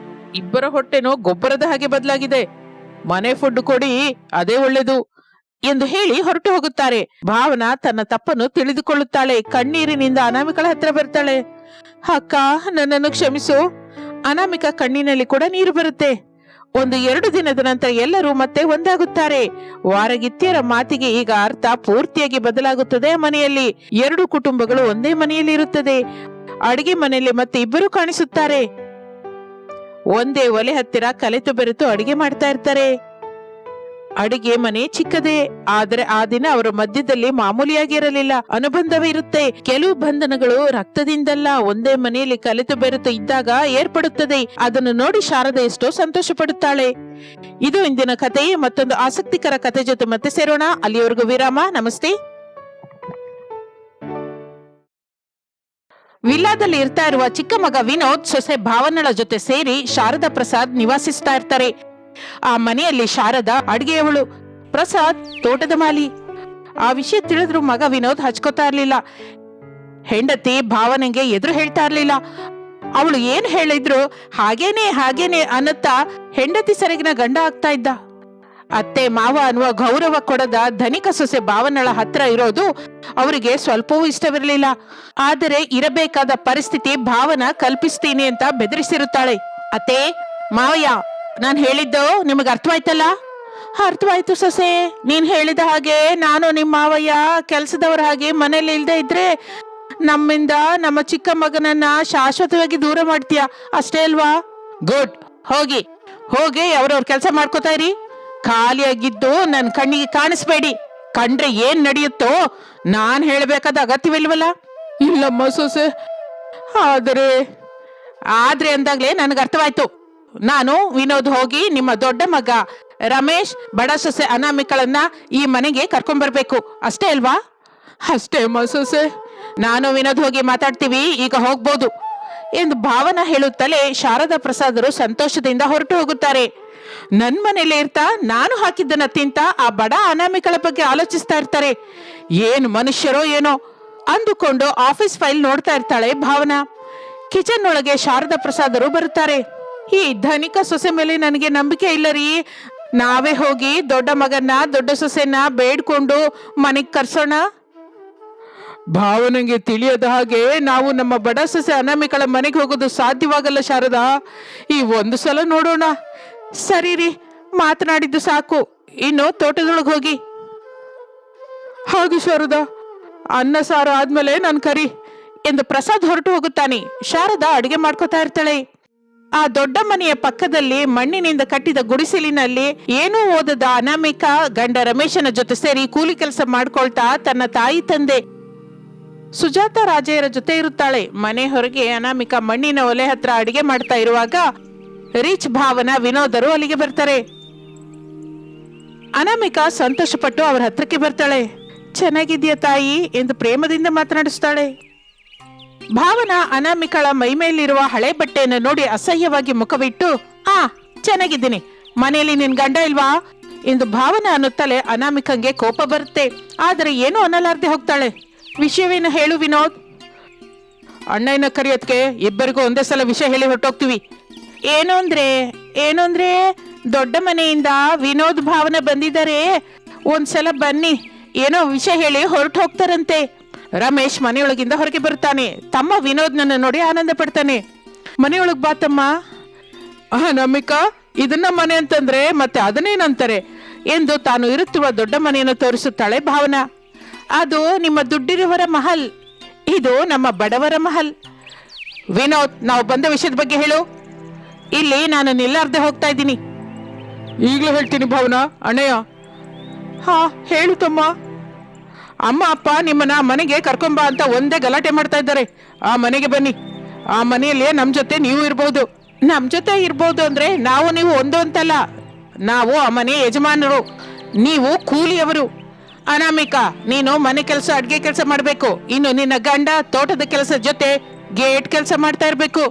ಇಬ್ಬರ ಹೊಟ್ಟೆನೋ ಗೊಬ್ಬರದ ಹಾಗೆ ಬದಲಾಗಿದೆ. ಮನೆ ಫುಡ್ ಕೊಡಿ, ಅದೇ ಒಳ್ಳೇದು ಎಂದು ಹೇಳಿ ಹೊರಟು ಹೋಗುತ್ತಾರೆ. ಭಾವನಾ ತನ್ನ ತಪ್ಪನ್ನು ತಿಳಿದುಕೊಳ್ಳುತ್ತಾಳೆ. ಕಣ್ಣೀರಿನಿಂದ ಅನಾಮಿಕಳ ಹತ್ರ ಬರ್ತಾಳೆ. ಅಕ್ಕ, ನನ್ನನ್ನು ಕ್ಷಮಿಸು. ಅನಾಮಿಕಾ ಕಣ್ಣಿನಲ್ಲಿ ಕೂಡ ನೀರು ಬರುತ್ತೆ. 1-2 ದಿನದ ನಂತರ ಎಲ್ಲರೂ ಮತ್ತೆ ಒಂದಾಗುತ್ತಾರೆ. ವಾರಗಿತ್ತಿಯರ ಮಾತಿಗೆ ಈಗ ಅರ್ಥ ಪೂರ್ತಿಯಾಗಿ ಬದಲಾಗುತ್ತದೆ. ಮನೆಯಲ್ಲಿ 2 ಕುಟುಂಬಗಳು ಒಂದೇ ಮನೆಯಲ್ಲಿ ಇರುತ್ತದೆ. ಅಡಿಗೆ ಮನೆಯಲ್ಲಿ ಮತ್ತೆ ಇಬ್ಬರು ಕಾಣಿಸುತ್ತಾರೆ. ಒಂದೇ ಒಲೆ ಹತ್ತಿರ ಕಲೆತು ಬೆರೆತು ಅಡಿಗೆ ಮಾಡ್ತಾ ಇರ್ತಾರೆ. ಅಡಿಗೆ ಮನೆ ಚಿಕ್ಕದೇ, ಆದರೆ ಆ ದಿನ ಅವರ ಮಧ್ಯದಲ್ಲಿ ಮಾಮೂಲಿಯಾಗಿರಲಿಲ್ಲ, ಅನುಬಂಧವೇ ಇರುತ್ತೆ. ಕೆಲವು ಬಂಧನಗಳು ರಕ್ತದಿಂದಲ್ಲ, ಒಂದೇ ಮನೆಯಲ್ಲಿ ಕಲೆತು ಬೆರೆತು ಇದ್ದಾಗ ಏರ್ಪಡುತ್ತದೆ. ಅದನ್ನು ನೋಡಿ ಶಾರದಾ ಎಷ್ಟೋ ಸಂತೋಷ ಪಡುತ್ತಾಳೆ. ಇದು ಇಂದಿನ ಕಥೆ. ಮತ್ತೊಂದು ಆಸಕ್ತಿಕರ ಕಥೆ ಜೊತೆ ಮತ್ತೆ ಸೇರೋಣ. ಅಲ್ಲಿವರೆಗೂ ವಿರಾಮ. ನಮಸ್ತೆ. ವಿಲ್ಲಾದಲ್ಲಿ ಇರ್ತಾ ಇರುವ ಚಿಕ್ಕ ಮಗ ವಿನೋದ್ ಸೊಸೆ ಭಾವನಳ ಜೊತೆ ಸೇರಿ ಶಾರದಾ ಪ್ರಸಾದ್ ನಿವಾಸಿಸ್ತಾ ಇರ್ತಾರೆ. ಆ ಮನೆಯಲ್ಲಿ ಶಾರದಾ ಅಡ್ಗೆಯವಳು, ಪ್ರಸಾದ್ ತೋಟದ ಮಾಲಿ. ಆ ವಿಷಯ ತಿಳಿದ್ರು ಮಗ ವಿನೋದ್ ಹಚ್ಕೋತಾ ಇರ್ಲಿಲ್ಲ. ಹೆಂಡತಿ ಭಾವನೆಗೆ ಎದುರು ಹೇಳ್ತಾ ಇರ್ಲಿಲ್ಲ. ಅವಳು ಏನ್ ಹೇಳಿದ್ರು ಹಾಗೇನೆ ಅನ್ನುತ್ತಾ ಹೆಂಡತಿ ಸೆರಗಿನ ಗಂಡ ಆಗ್ತಾ ಇದ್ದ. ಅತ್ತೆ ಮಾವ ಅನ್ನುವ ಗೌರವ ಕೊಡದ ಧನಿಕ ಸೊಸೆ ಭಾವನಳ ಹತ್ರ ಇರೋದು ಅವರಿಗೆ ಸ್ವಲ್ಪವೂ ಇಷ್ಟವಿರಲಿಲ್ಲ. ಆದರೆ ಇರಬೇಕಾದ ಪರಿಸ್ಥಿತಿ ಭಾವನ ಕಲ್ಪಿಸ್ತೀನಿ ಅಂತ ಬೆದರಿಸಿರುತ್ತಾಳೆ. ಅತ್ತೆ ಮಾವಯ್ಯ, ನಾನ್ ಹೇಳಿದ್ದು ನಿಮಗ್ ಅರ್ಥವಾಯ್ತಲ್ಲ? ಅರ್ಥವಾಯ್ತು ಸೊಸೆ. ನೀನ್ ಹೇಳಿದ ಹಾಗೆ ನಾನು ನಿಮ್ಮ ಮಾವಯ್ಯ ಕೆಲ್ಸದವರ ಹಾಗೆ ಮನೇಲಿ ಇಲ್ದೇ ಇದ್ರೆ ನಮ್ಮಿಂದ ನಮ್ಮ ಚಿಕ್ಕ ಮಗನನ್ನ ಶಾಶ್ವತವಾಗಿ ದೂರ ಮಾಡ್ತೀಯ, ಅಷ್ಟೇ ಅಲ್ವಾ? ಗುಡ್. ಹೋಗಿ ಅವ್ರವ್ರ ಕೆಲಸ ಮಾಡ್ಕೋತಾ ಇರಿ. ಖಾಲಿಯಾಗಿದ್ದು ನನ್ ಕಣ್ಣಿಗೆ ಕಾಣಿಸ್ಬೇಡಿ. ಕಂಡ್ರೆ ಏನ್ ನಡೆಯುತ್ತೋ ನಾನ್ ಹೇಳ್ಬೇಕಾದ ಅಗತ್ಯವಿಲ್ವಲ್ಲ? ಇಲ್ಲಮ್ಮ ಸೊಸೆ, ಆದ್ರೆ ಅಂದಾಗ್ಲೇ ನನ್ಗೆ ಅರ್ಥವಾಯ್ತು. ನಾನು ವಿನೋದ್ ಹೋಗಿ ನಿಮ್ಮ ದೊಡ್ಡ ಮಗ ರಮೇಶ್, ಬಡ ಸೊಸೆ ಅನಾಮಿಕಳನ್ನ ಈ ಮನೆಗೆ ಕರ್ಕೊಂಡ್ಬರ್ಬೇಕು, ಅಷ್ಟೇ ಅಲ್ವಾ? ಅಷ್ಟೇ ಅಮ್ಮ ಸೊಸೆ. ನಾನು ವಿನೋದ್ ಹೋಗಿ ಮಾತಾಡ್ತೀವಿ, ಈಗ ಹೋಗ್ಬೋದು ಎಂದು ಭಾವನಾ ಹೇಳುತ್ತಲೇ ಶಾರದಾ ಪ್ರಸಾದರು ಸಂತೋಷದಿಂದ ಹೊರಟು ಹೋಗುತ್ತಾರೆ. ನನ್ ಮನೇಲಿ ಇರ್ತಾ ನಾನು ಹಾಕಿದ್ದನ್ನ ತಿಂತ ಆ ಬಡ ಅನಾಮಿಕಳ ಬಗ್ಗೆ ಆಲೋಚಿಸ್ತಾ ಇರ್ತಾರೆ. ಏನು ಮನುಷ್ಯರೋ ಏನೋ ಅಂದುಕೊಂಡು ಆಫೀಸ್ ಫೈಲ್ ನೋಡ್ತಾ ಇರ್ತಾಳೆ ಭಾವನಾ. ಕಿಚನ್ ಒಳಗೆ ಶಾರದಾ ಪ್ರಸಾದರು ಬರುತ್ತಾರೆ. ಈ ಧನಿಕ ಸೊಸೆ ಮೇಲೆ ನನಗೆ ನಂಬಿಕೆ ಇಲ್ಲ ರೀ. ನಾವೇ ಹೋಗಿ ದೊಡ್ಡ ಮಗನ್ನ ದೊಡ್ಡ ಸೊಸೆನ ಬೇಡ್ಕೊಂಡು ಮನೆಗ್ ಕರ್ಸೋಣ. ಭಾವನೆಗೆ ತಿಳಿಯದ ಹಾಗೆ ನಾವು ನಮ್ಮ ಬಡ ಸೊಸೆ ಅನಾಮಿಕಳ ಮನೆಗೆ ಹೋಗೋದು ಸಾಧ್ಯವಾಗಲ್ಲ ಶಾರದಾ. ಈ ಒಂದು ಸಲ ನೋಡೋಣ. ಸರಿ ರೀ, ಮಾತನಾಡಿದ್ದು ಸಾಕು, ಇನ್ನು ತೋಟದೊಳಗೆ ಹೋಗಿ. ಹಾಗೆ ಶಾರದಾ, ಅನ್ನ ಸಾರು ಆದ್ಮೇಲೆ ನನ್ ಕರಿ ಎಂದು ಪ್ರಸಾದ್ ಹೊರಟು ಹೋಗುತ್ತಾನೆ. ಶಾರದಾ ಅಡಿಗೆ ಮಾಡ್ಕೋತಾ ಇರ್ತಾಳೆ. ಆ ದೊಡ್ಡ ಮನೆಯ ಪಕ್ಕದಲ್ಲಿ ಮಣ್ಣಿನಿಂದ ಕಟ್ಟಿದ ಗುಡಿಸಲಿನಲ್ಲಿ ಏನೂ ಓದದ ಅನಾಮಿಕಾ ಗಂಡ ರಮೇಶನ ಜೊತೆ ಸೇರಿ ಕೂಲಿ ಕೆಲಸ ಮಾಡ್ಕೊಳ್ತಾ ತನ್ನ ತಾಯಿ ತಂದೆ ಸುಜಾತ ರಾಜಯ್ಯರ ಜೊತೆ ಇರುತ್ತಾಳೆ. ಮನೆ ಹೊರಗೆ ಅನಾಮಿಕಾ ಮಣ್ಣಿನ ಒಲೆ ಹತ್ರ ಅಡಿಗೆ ಮಾಡ್ತಾ ಇರುವಾಗ ರಿಚ್ ಭಾವನಾ ವಿನೋದರು ಅಲ್ಲಿಗೆ ಬರ್ತಾರೆ. ಅನಾಮಿಕಾ ಸಂತೋಷಪಟ್ಟು ಅವರ ಹತ್ರಕ್ಕೆ ಬರ್ತಾಳೆ. ಚೆನ್ನಾಗಿದ್ಯಾ ತಾಯಿ ಎಂದು ಪ್ರೇಮದಿಂದ ಮಾತನಾಡಿಸ್ತಾಳೆ. ಭಾವನಾ ಅನಾಮಿಕಳ ಮೈಮೇಲಿರುವ ಹಳೆ ಬಟ್ಟೆಯನ್ನು ನೋಡಿ ಅಸಹ್ಯವಾಗಿ ಮುಖವಿಟ್ಟು, ಚೆನ್ನಾಗಿದ್ದೀನಿ, ಮನೆಯಲ್ಲಿ ನಿನ್ ಗಂಡ ಇಲ್ವಾ ಎಂದು ಭಾವನಾ ಅನ್ನುತ್ತಲೇ ಅನಾಮಿಕಂಗೆ ಕೋಪ ಬರುತ್ತೆ. ಆದರೆ ಏನೂ ಅನ್ನಲಾರ್ದೆ ಹೋಗ್ತಾಳೆ. ವಿಷಯವೇನು ಹೇಳು ವಿನೋದ್. ಅಣ್ಣಯ್ಯನ ಕರೆಯೋದಕ್ಕೆ ಇಬ್ಬರಿಗೂ ಒಂದೇ ಸಲ ವಿಷಯ ಹೇಳಿ ಹೊರಟೋಗ್ತೀವಿ. ಏನು ಅಂದ್ರೆ ದೊಡ್ಡ ಮನೆಯಿಂದ ವಿನೋದ್ ಭಾವನಾ ಬಂದಿದ್ದಾರೆ, ಒಂದ್ಸಲ ಬನ್ನಿ, ಏನೋ ವಿಷಯ ಹೇಳಿ ಹೊರಟು ಹೋಗ್ತಾರಂತೆ. ರಮೇಶ್ ಮನೆಯೊಳಗಿಂದ ಹೊರಗೆ ಬರುತ್ತಾನೆ. ತಮ್ಮ ವಿನೋದ್ನನ್ನು ನೋಡಿ ಆನಂದ ಪಡ್ತಾನೆ. ಮನೆಯೊಳಗ್ ಬಾತಮ್ಮ. ಅನಾಮಿಕಾ, ಇದನ್ನ ಮನೆ ಅಂತಂದ್ರೆ ಮತ್ತೆ ಅದನ್ನೇನಂತಾರೆ ಎಂದು ತಾನು ಇರುತ್ತಿರುವ ದೊಡ್ಡ ಮನೆಯನ್ನು ತೋರಿಸುತ್ತಾಳೆ ಭಾವನಾ. ಅದು ನಿಮ್ಮ ದುಡ್ಡಿರುವವರ ಮಹಲ್, ಇದು ನಮ್ಮ ಬಡವರ ಮಹಲ್. ವಿನೋದ್, ನಾವು ಬಂದ ವಿಷಯದ ಬಗ್ಗೆ ಹೇಳು. ಇಲ್ಲಿ ನಾನು ನಿಲ್ಲಾರ್ದೆ ಹೋಗ್ತಾ ಇದ್ದೀನಿ. ಈಗಲೂ ಹೇಳ್ತೀನಿ ಭಾವನಾ. ಅಣ್ಣಯ್ಯ, ಹಾ ಹೇಳು ತಮ್ಮ. ಅಮ್ಮ ಅಪ್ಪ ನಿಮ್ಮನ್ನ ಮನೆಗೆ ಕರ್ಕೊಂಬ ಅಂತ ಒಂದೇ ಗಲಾಟೆ ಮಾಡ್ತಾ ಇದ್ದಾರೆ. ಆ ಮನೆಗೆ ಬನ್ನಿ. ಆ ಮನೆಯಲ್ಲಿ ನಮ್ ಜೊತೆ ನೀವು ಇರ್ಬೋದು. ನಮ್ ಜೊತೆ ಇರ್ಬೋದು ಅಂದ್ರೆ ನಾವು ನೀವು ಒಂದು ಅಂತಲ್ಲ. ನಾವು ಆ ಮನೆ ಯಜಮಾನರು, ನೀವು ಕೂಲಿಯವರು. ಅನಾಮಿಕಾ, ನೀನು ಮನೆ ಕೆಲಸ, ಅಡ್ಗೆ ಕೆಲಸ ಮಾಡ್ಬೇಕು. ಇನ್ನು ನಿನ್ನ ಗಂಡ ತೋಟದ ಕೆಲಸ ಜೊತೆ ಗೇಟ್ ಕೆಲಸ ಮಾಡ್ತಾ ಇರ್ಬೇಕು.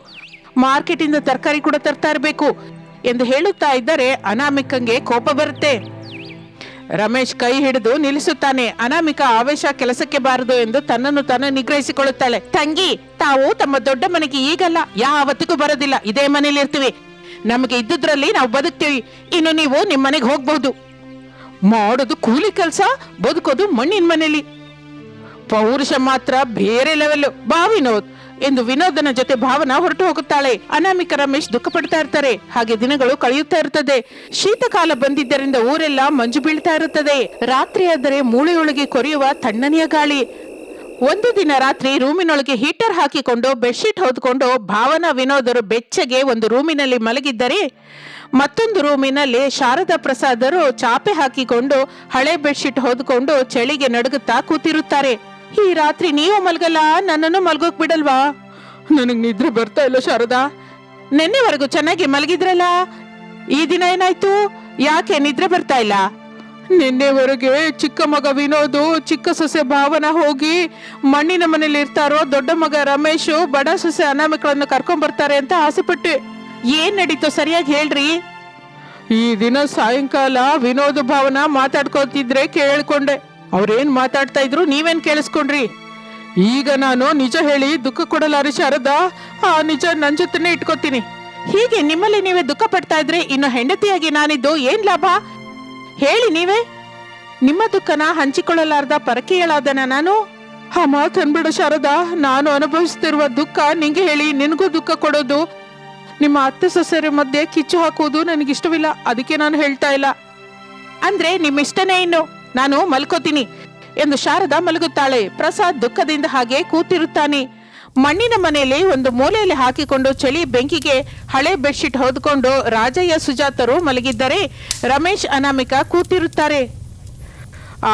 ಮಾರ್ಕೆಟ್ ಇಂದ ತರಕಾರಿ ಕೂಡ ತರ್ತಾ ಇರ್ಬೇಕು ಎಂದು ಹೇಳುತ್ತಾ ಇದ್ದರೆ ಅನಾಮಿಕಂಗೆ ಕೋಪ ಬರುತ್ತೆ. ರಮೇಶ್ ಕೈ ಹಿಡಿದು ನಿಲ್ಲಿಸುತ್ತಾನೆ. ಅನಾಮಿಕಾ ಆವೇಶ ಕೆಲಸಕ್ಕೆ ಬಾರದು ಎಂದು ತನ್ನನ್ನು ತಾನು ನಿಗ್ರಹಿಸಿಕೊಳ್ಳುತ್ತಾಳೆ. ತಂಗಿ, ತಾವು ತಮ್ಮ ದೊಡ್ಡ ಮನೆಗೆ ಈಗಲ್ಲ, ಯಾವತ್ತಿಗೂ ಬರೋದಿಲ್ಲ. ಇದೇ ಮನೇಲಿ ಇರ್ತೀವಿ. ನಮಗೆ ಇದ್ದುದ್ರಲ್ಲಿ ನಾವು ಬದುಕ್ತೀವಿ. ಇನ್ನು ನೀವು ನಿಮ್ಮ ಮನೆಗೆ ಹೋಗ್ಬಹುದು. ಮಾಡೋದು ಕೂಲಿ ಕೆಲಸ, ಬದುಕೋದು ಮಣ್ಣಿನ ಮನೇಲಿ. ಪೌರುಷ ಮಾತ್ರ ಬೇರೆ ಲೆವೆಲ್. ಬಾ ವಿನೋದ್ ಎಂದು ವಿನೋದನ ಜೊತೆ ಭಾವನಾ ಹೊರಟು ಹೋಗುತ್ತಾಳೆ. ಅನಾಮಿಕ ರಮೇಶ್ ದುಃಖ ಪಡ್ತಾ ಇರ್ತಾರೆ. ಹಾಗೆ ದಿನಗಳು ಕಳೆಯುತ್ತಾ ಇರ್ತದೆ. ಶೀತಕಾಲ ಬಂದಿದ್ದರಿಂದ ಊರೆಲ್ಲ ಮಂಜು ಬೀಳ್ತಾ ಇರುತ್ತದೆ. ರಾತ್ರಿಯಾದರೆ ಮೂಳೆಯೊಳಗೆ ಕೊರೆಯುವ ತಣ್ಣನೆಯ ಗಾಳಿ. ಒಂದು ದಿನ ರಾತ್ರಿ ರೂಮಿನೊಳಗೆ ಹೀಟರ್ ಹಾಕಿಕೊಂಡು ಬೆಡ್ಶೀಟ್ ಹೊದ್ಕೊಂಡು ಭಾವನಾ ವಿನೋದರು ಬೆಚ್ಚಗೆ ಒಂದು ರೂಮಿನಲ್ಲಿ ಮಲಗಿದ್ದರೆ, ಮತ್ತೊಂದು ರೂಮಿನಲ್ಲಿ ಶಾರದಾ ಪ್ರಸಾದರು ಚಾಪೆ ಹಾಕಿಕೊಂಡು ಹಳೆ ಬೆಡ್ಶೀಟ್ ಹೊದ್ಕೊಂಡು ಚಳಿಗೆ ನಡುಗುತ್ತಾ ಕೂತಿರುತ್ತಾರೆ. ಈ ರಾತ್ರಿ ನೀವು ಮಲ್ಗಲ್ಲ, ನನ್ನನ್ನು ಮಲ್ಗೋಕ್ ಬಿಡಲ್ವಾ? ನನಗ್ ನಿದ್ರೆ ಬರ್ತಾ ಇಲ್ಲ ಶಾರದಾ. ನಿನ್ನೆವರೆಗೂ ಚೆನ್ನಾಗಿ ಮಲಗಿದ್ರಲ್ಲ, ಈ ದಿನ ಏನಾಯ್ತು? ಯಾಕೆ ನಿದ್ರೆ ಬರ್ತಾ ಇಲ್ಲ? ನಿನ್ನೆವರೆಗೆ ಚಿಕ್ಕ ಮಗ ವಿನೋದು, ಚಿಕ್ಕ ಸೊಸೆ ಭಾವನಾ ಹೋಗಿ ಮಣ್ಣಿನ ಮನೇಲಿ ಇರ್ತಾರೋ, ದೊಡ್ಡ ಮಗ ರಮೇಶು ಬಡ ಸೊಸೆ ಅನಾಮಿಕಳನ್ನು ಕರ್ಕೊಂಡ್ ಬರ್ತಾರೆ ಅಂತ ಆಸೆ ಪಟ್ಟೆ. ಏನ್ ನಡೀತು ಸರಿಯಾಗಿ ಹೇಳ್ರಿ. ಈ ದಿನ ಸಾಯಂಕಾಲ ವಿನೋದ್ ಭಾವನಾ ಮಾತಾಡ್ಕೋತಿದ್ರೆ ಕೇಳ್ಕೊಂಡೆ. ಅವ್ರೇನ್ ಮಾತಾಡ್ತಾ ಇದ್ರು, ನೀವೇನ್ ಕೇಳಿಸ್ಕೊಂಡ್ರಿ? ಈಗ ನಾನು ನಿಜ ಹೇಳಿ ದುಃಖ ಕೊಡಲಾರೆ ಶಾರದಾ. ಆ ನಿಜ ನನ್ ಜೊತೆನೆ ಇಟ್ಕೋತೀನಿ. ಹೀಗೆ ನಿಮ್ಮಲ್ಲಿ ನೀವೇ ದುಃಖ ಪಡ್ತಾ ಇದ್ರೆ ಇನ್ನು ಹೆಂಡತಿಯಾಗಿ ನಾನಿದ್ದು ಏನ್ ಲಾಭ? ಹೇಳಿ ನೀವೇ. ನಿಮ್ಮ ದುಃಖನ ಹಂಚಿಕೊಳ್ಳಲಾರ್ದ ಪರಕೀಯಳಾದನ ನಾನು? ಆ ಮಾತು ಅನ್ಬೇಡ ಶಾರದಾ. ನಾನು ಅನುಭವಿಸ್ತಿರುವ ದುಃಖ ನಿಂಗೆ ಹೇಳಿ ನಿನಗೂ ದುಃಖ ಕೊಡೋದು, ನಿಮ್ಮ ಅತ್ತೆ ಸೊಸೆಯರ ಮಧ್ಯೆ ಕಿಚ್ಚು ಹಾಕುವುದು ನನಗಿಷ್ಟವಿಲ್ಲ. ಅದಕ್ಕೆ ನಾನು ಹೇಳ್ತಾ ಇಲ್ಲ. ಅಂದ್ರೆ ನಿಮ್ಮ ಇಷ್ಟನೇ. ಇನ್ನು ನಾನು ಮಲ್ಕೋತೀನಿ ಎಂದು ಶಾರದಾ ಮಲಗುತ್ತಾಳೆ. ಪ್ರಸಾದ್ ದುಃಖದಿಂದ ಹಾಗೆ ಕೂತಿರುತ್ತಾನೆ. ಮಣ್ಣಿನ ಮನೆಯಲ್ಲಿ ಒಂದು ಮೂಲೆಯಲ್ಲಿ ಹಾಕಿಕೊಂಡು ಚಳಿ ಬೆಂಕಿಗೆ ಹಳೆ ಬೆಡ್ಶೀಟ್ ಹೊದ್ಕೊಂಡು ರಾಜಯ್ಯ ಸುಜಾತರು ಮಲಗಿದ್ದರೆ, ರಮೇಶ್ ಅನಾಮಿಕಾ ಕೂತಿರುತ್ತಾರೆ.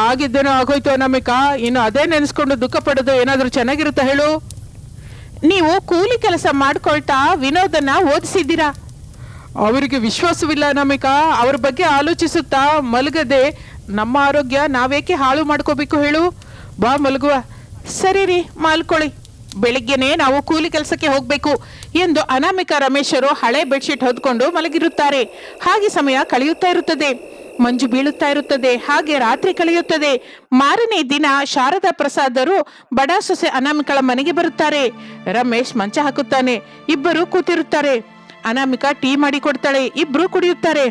ಆಗಿದ್ದೇನೋ ಆಗೋಯ್ತು ಅನಾಮಿಕಾ. ಇನ್ನು ಅದೇ ನೆನೆಸ್ಕೊಂಡು ದುಃಖ ಪಡೋದು ಏನಾದ್ರೂ ಚೆನ್ನಾಗಿರುತ್ತಾ ಹೇಳು? ನೀವು ಕೂಲಿ ಕೆಲಸ ಮಾಡ್ಕೊಳ್ತಾ ವಿನೋದನ್ನ ಓದಿಸಿದ್ದೀರಾ. ಅವರಿಗೆ ವಿಶ್ವಾಸವಿಲ್ಲ ಅನಾಮಿಕಾ. ಅವ್ರ ಬಗ್ಗೆ ಆಲೋಚಿಸುತ್ತಾ ಮಲಗದೆ ನಮ್ಮ ಆರೋಗ್ಯ ನಾವೇಕೆ ಹಾಳು ಮಾಡ್ಕೋಬೇಕು ಹೇಳು? ಬಾ ಮಲಗುವ. ಸರಿ ರೀ, ಮಲ್ಕೊಳ್ಳಿ. ಬೆಳಿಗ್ಗೆನೆ ನಾವು ಕೂಲಿ ಕೆಲಸಕ್ಕೆ ಹೋಗ್ಬೇಕು ಎಂದು ಅನಾಮಿಕಾ ರಮೇಶರು ಹಳೆ ಬೆಡ್ಶೀಟ್ ಹೊದ್ಕೊಂಡು ಮಲಗಿರುತ್ತಾರೆ. ಹಾಗೆ ಸಮಯ ಕಳೆಯುತ್ತಾ ಇರುತ್ತದೆ. ಮಂಜು ಬೀಳುತ್ತಾ ಇರುತ್ತದೆ. ಹಾಗೆ ರಾತ್ರಿ ಕಳೆಯುತ್ತದೆ. ಮಾರನೇ ದಿನ ಶಾರದಾ ಪ್ರಸಾದರು ಬಡ ಸೊಸೆ ಅನಾಮಿಕಳ ಮನೆಗೆ ಬರುತ್ತಾರೆ. ರಮೇಶ್ ಮಂಚ ಹಾಕುತ್ತಾನೆ. ಇಬ್ಬರು ಕೂತಿರುತ್ತಾರೆ. ಅನಾಮಿಕಾ ಟೀ ಮಾಡಿ ಕೊಡ್ತಾಳೆ. ಇಬ್ರು ಕುಡಿಯುತ್ತಾರೆ.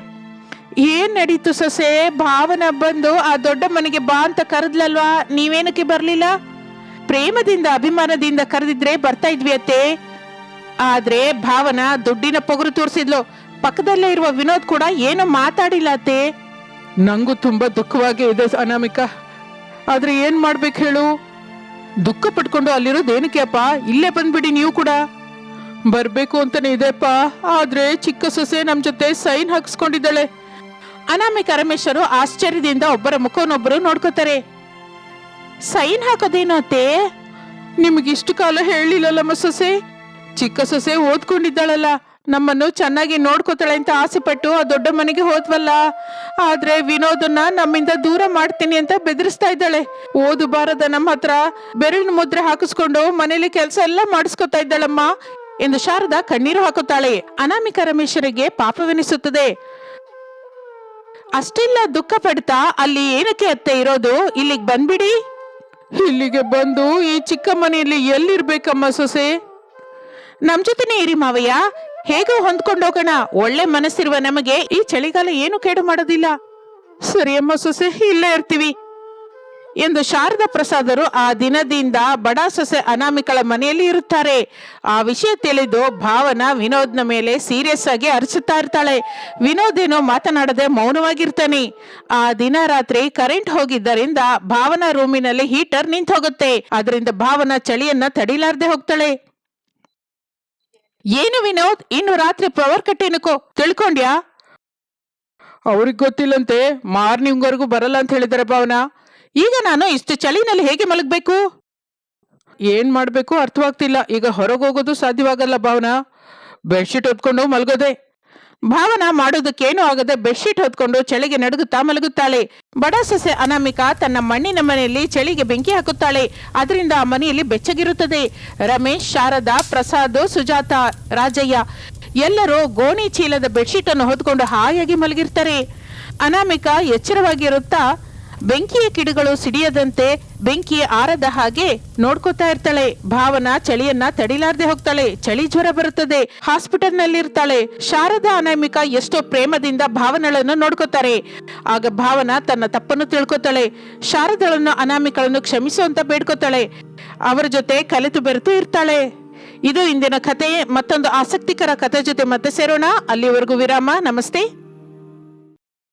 ಏನ್ ನಡೀತು ಸೊಸೆ? ಭಾವನಾ ಬಂದು ಆ ದೊಡ್ಡ ಮನೆಗೆ ಬಾ ಅಂತ ಕರೆದ್ಲಲ್ವಾ, ನೀವೇನಕ್ಕೆ ಬರ್ಲಿಲ್ಲ? ಪ್ರೇಮದಿಂದ ಅಭಿಮಾನದಿಂದ ಕರೆದಿದ್ರೆ ಬರ್ತಾ ಇದ್ವಿ ಅತ್ತೆ. ಆದ್ರೆ ಭಾವನಾ ದುಡ್ಡಿನ ಪೊಗರು ತೋರಿಸಿದ್ಲು. ಪಕ್ಕದಲ್ಲೇ ಇರುವ ವಿನೋದ್ ಕೂಡ ಏನೋ ಮಾತಾಡಿಲ್ಲ ಅತ್ತೆ. ನಂಗೂ ತುಂಬಾ ದುಃಖವಾಗಿ ಇದೆ ಅನಾಮಿಕಾ. ಆದ್ರೆ ಏನ್ ಮಾಡ್ಬೇಕು ಹೇಳು? ದುಃಖ ಪಟ್ಕೊಂಡು ಅಲ್ಲಿರೋದು ಏನಕ್ಕೆ ಅಪ್ಪ? ಇಲ್ಲೇ ಬಂದ್ಬಿಡಿ ನೀವು ಕೂಡ. ಬರ್ಬೇಕು ಅಂತಾನೆ ಇದೆಪ್ಪ. ಆದ್ರೆ ಚಿಕ್ಕ ಸೊಸೆ ನಮ್ ಜೊತೆ ಸೈನ್ ಹಾಕಿಸ್ಕೊಂಡಿದ್ದಾಳೆ. ಅನಾಮಿಕಾ ರಮೇಶರು ಆಶ್ಚರ್ಯದಿಂದ ಒಬ್ಬರ ಮುಖವನ್ನೊಬ್ಬರು ನೋಡ್ಕೋತಾರೆ. ಸೈನ್ ಹಾಕೋದೇನು ಅತ್ತೆ? ನಿಮ್ಗೆ ಇಷ್ಟು ಕಾಲ ಹೇಳಿಲ್ಲಲ್ಲಮ್ಮ ಸೊಸೆ. ಚಿಕ್ಕ ಸೊಸೆ ಓದ್ಕೊಂಡಿದ್ದಾಳಲ್ಲ, ನಮ್ಮನ್ನು ಚೆನ್ನಾಗಿ ನೋಡ್ಕೋತಾಳೆ ಅಂತ ಆಸೆ ಪಟ್ಟು ಆ ದೊಡ್ಡ ಮನೆಗೆ ಹೋದ್ವಲ್ಲ. ಆದ್ರೆ ವಿನೋದನ್ನ ನಮ್ಮಿಂದ ದೂರ ಮಾಡ್ತೀನಿ ಅಂತ ಬೆದರಿಸ್ತಾ ಇದ್ದಾಳೆ. ಓದು ಬಾರದ ನಮ್ಮ ಹತ್ರ ಬೆರಳಿನ ಮುದ್ರೆ ಹಾಕಿಸ್ಕೊಂಡು ಮನೇಲಿ ಕೆಲಸ ಎಲ್ಲ ಮಾಡಿಸ್ಕೊತಾ ಇದ್ದಾಳಮ್ಮ ಎಂದು ಶಾರದಾ ಕಣ್ಣೀರು ಹಾಕುತ್ತಾಳೆ. ಅನಾಮಿಕಾ ರಮೇಶರಿಗೆ ಪಾಪವೆನಿಸುತ್ತದೆ. ಅಷ್ಟೆಲ್ಲ ದುಃಖ ಪಡ್ತಾ ಅಲ್ಲಿ ಏನಕ್ಕೆ ಅತ್ತೆ ಇರೋದು? ಇಲ್ಲಿಗೆ ಬಂದ್ಬಿಡಿ. ಇಲ್ಲಿಗೆ ಬಂದು ಈ ಚಿಕ್ಕ ಮನೆಯಲ್ಲಿ ಎಲ್ಲಿರ್ಬೇಕಮ್ಮ ಸೊಸೆ? ನಮ್ ಜೊತೆನೆ ಇರಿ ಮಾವಯ್ಯ. ಹೇಗೋ ಹೊಂದ್ಕೊಂಡೋಗೋಣ. ಒಳ್ಳೆ ಮನಸ್ಸಿರುವ ನಮಗೆ ಈ ಚಳಿಗಾಲ ಏನು ಕೇಡು ಮಾಡೋದಿಲ್ಲ. ಸರಿಯಮ್ಮ ಸೊಸೆ, ಇಲ್ಲೇ ಇರ್ತೀವಿ ಎಂದು ಶಾರದಾ ಪ್ರಸಾದರು ಆ ದಿನದಿಂದ ಬಡ ಸೊಸೆ ಅನಾಮಿಕಳ ಮನೆಯಲ್ಲಿ ಇರುತ್ತಾರೆ. ಆ ವಿಷಯ ತಿಳಿದು ಭಾವನಾ ವಿನೋದ್ನ ಮೇಲೆ ಸೀರಿಯಸ್ ಆಗಿ ಅರಚುತ್ತಾ ಇರ್ತಾಳೆ. ವಿನೋದ್ ಏನೋ ಮಾತನಾಡದೆ ಮೌನವಾಗಿರ್ತಾನೆ. ಆ ದಿನ ರಾತ್ರಿ ಕರೆಂಟ್ ಹೋಗಿದ್ದರಿಂದ ಭಾವನಾ ರೂಮಿನಲ್ಲಿ ಹೀಟರ್ ನಿಂತು ಹೋಗುತ್ತೆ. ಅದರಿಂದ ಭಾವನಾ ಚಳಿಯನ್ನ ತಡಿಲಾರ್ದೆ ಹೋಗ್ತಾಳೆ. ಏನು ವಿನೋದ್, ಇನ್ನು ರಾತ್ರಿ ಪವರ್ ಕಟ್ ಏನಕ್ಕೋ ತಿಳ್ಕೊಂಡ್ಯಾ? ಅವ್ರಿಗೆ ಗೊತ್ತಿಲ್ಲಂತೆ ಮಾರ್ನಿಂಗ್ವರೆಗೂ ಬರಲ್ಲ ಅಂತ ಹೇಳಿದಾರೆ ಭಾವನಾ. ಈಗ ನಾನು ಇಷ್ಟು ಚಳಿನಲ್ಲಿ ಹೇಗೆ ಮಲಗಬೇಕು? ಏನ್ ಮಾಡ್ಬೇಕು ಅರ್ಥವಾಗ್ತಿಲ್ಲ. ಈಗ ಹೊರಗೆ ಹೋಗೋದು ಸಾಧ್ಯವಾಗಲ್ಲ ಭಾವನಾ. ಬೆಡ್ಶೀಟ್ ಹೊತ್ಕೊಂಡು ಮಲ್ಗೋದೆ. ಭಾವನಾ ಮಾಡೋದಕ್ಕೇನು ಆಗದೆ ಬೆಡ್ಶೀಟ್ ಹೊತ್ಕೊಂಡು ಚಳಿಗೆ ನಡುಗುತ್ತಾ ಮಲಗುತ್ತಾಳೆ. ಬಡ ಸೊಸೆ ಅನಾಮಿಕಾ ತನ್ನ ಮಣ್ಣಿನ ಮನೆಯಲ್ಲಿ ಚಳಿಗೆ ಬೆಂಕಿ ಹಾಕುತ್ತಾಳೆ. ಅದರಿಂದ ಆ ಮನೆಯಲ್ಲಿ ಬೆಚ್ಚಗಿರುತ್ತದೆ. ರಮೇಶ್, ಶಾರದಾ, ಪ್ರಸಾದ್, ಸುಜಾತ, ರಾಜಯ್ಯ ಎಲ್ಲರೂ ಗೋಣಿ ಚೀಲದ ಬೆಡ್ಶೀಟ್ ಅನ್ನು ಹೊತ್ಕೊಂಡು ಹಾಯಾಗಿ ಮಲಗಿರ್ತಾರೆ. ಅನಾಮಿಕಾ ಎಚ್ಚರವಾಗಿರುತ್ತಾ ಬೆಂಕಿಯ ಕಿಡಿಗಳು ಸಿಡಿಯದಂತೆ ಬೆಂಕಿ ಆರದ ಹಾಗೆ ನೋಡ್ಕೋತಾ ಇರ್ತಾಳೆ. ಭಾವನಾ ಚಳಿಯನ್ನ ತಡಿಲಾರ್ದೆ ಹೋಗ್ತಾಳೆ. ಚಳಿ ಜ್ವರ ಬರುತ್ತದೆ. ಹಾಸ್ಪಿಟಲ್ ನಲ್ಲಿ ಇರ್ತಾಳೆ. ಶಾರದಾ, ಅನಾಮಿಕಾ ಎಷ್ಟೋ ಪ್ರೇಮದಿಂದ ಭಾವನಳನ್ನು ನೋಡ್ಕೋತಾರೆ. ಆಗ ಭಾವನಾ ತನ್ನ ತಪ್ಪನ್ನು ತಿಳ್ಕೊತಾಳೆ. ಶಾರದಳನ್ನು, ಅನಾಮಿಕಳನ್ನು ಕ್ಷಮಿಸುವಂತ ಬೇಡ್ಕೋತಾಳೆ. ಅವರ ಜೊತೆ ಕಲಿತು ಬೆರೆತು ಇರ್ತಾಳೆ. ಇದು ಇಂದಿನ ಕಥೆ. ಮತ್ತೊಂದು ಆಸಕ್ತಿಕರ ಕಥೆ ಜೊತೆ ಮತ್ತೆ ಸೇರೋಣ. ಅಲ್ಲಿವರೆಗೂ ವಿರಾಮ. ನಮಸ್ತೆ.